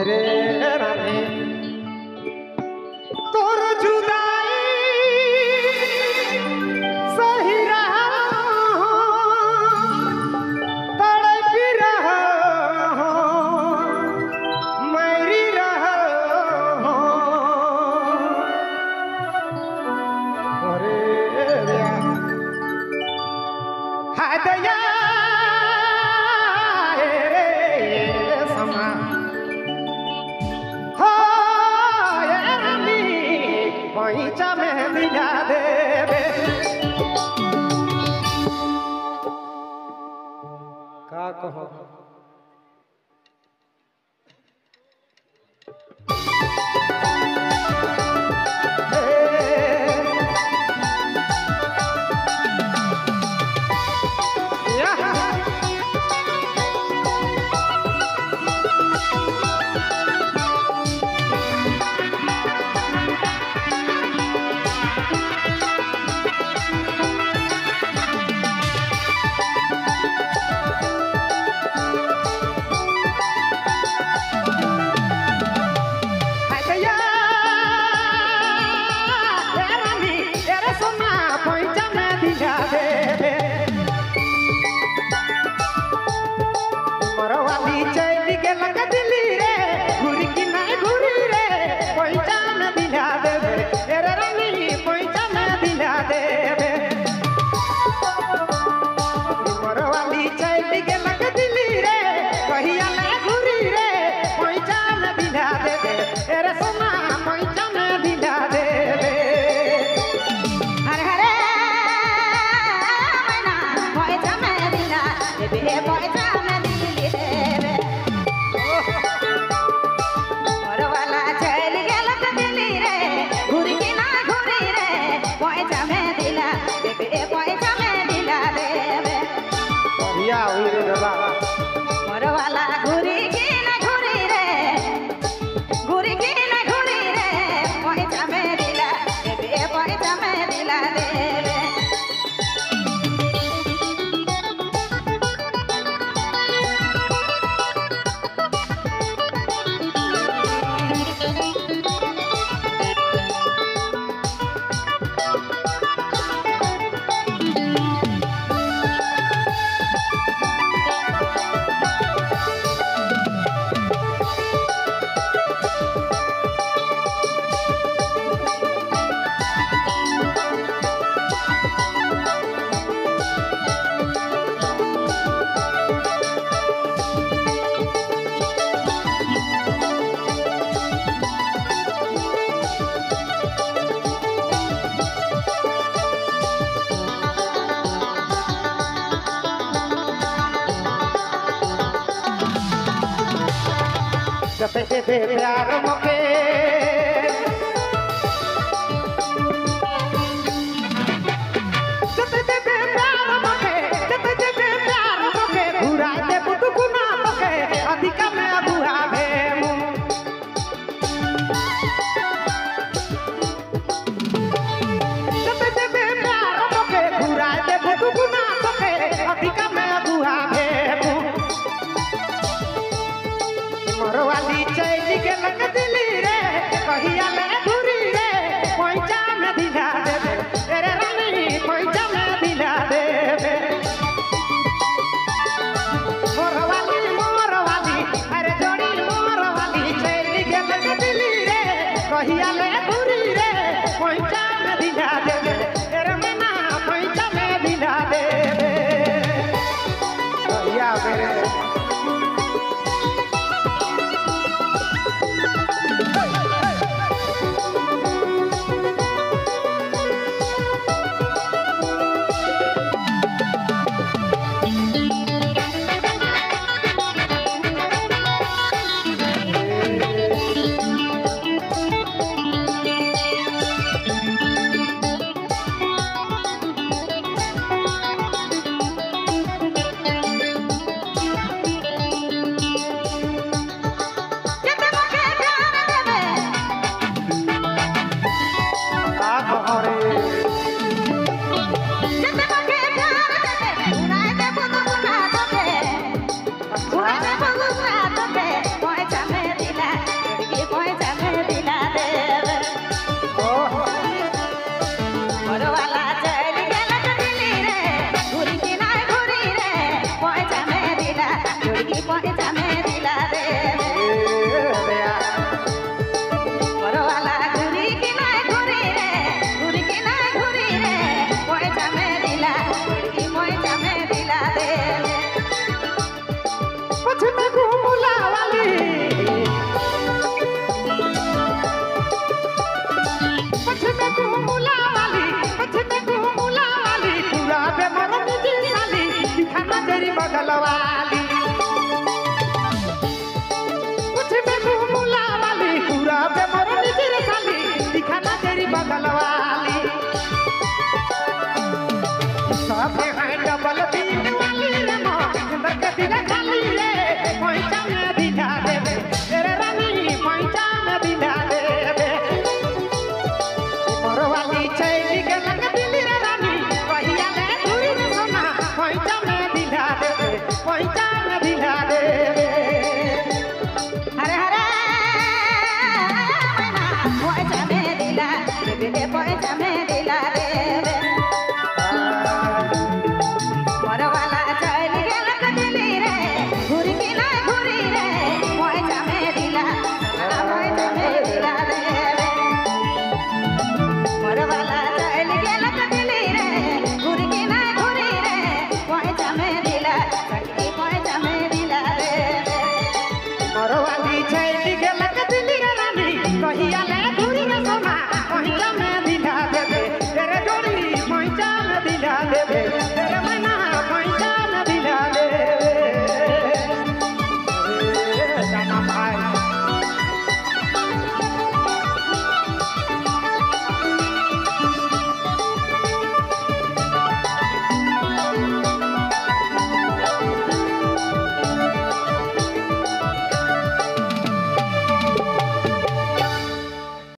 रे रानी तोर जुदाई सही रहा तड़प रहा मरी रहा अरे हाय दया पैसा में दिला देवे का कहो जते दे प्यार मुके जते दे प्यार मुके जते दे प्यार मुके घुरा दे बुटकुना मुके अधिका में बुआ भे मु जते दे प्यार मुके घुरा दे बुटकुना मुके अधिका में बुआ भे मु मरवाली चैली के लग दिली रे कहिया ले घुरी रे पैसा में दिला देवे तेरे रानी पैसा में दिला देवे मोरवाली अरे जोड़ी मोरवाली चैली के लग दिली रे कहिया ले घुरी रे पैसा में दिला देवे तेरे मना पैसा में दिला देवे कहिया मेरे छैटी के लग दिली रे रानी कहिया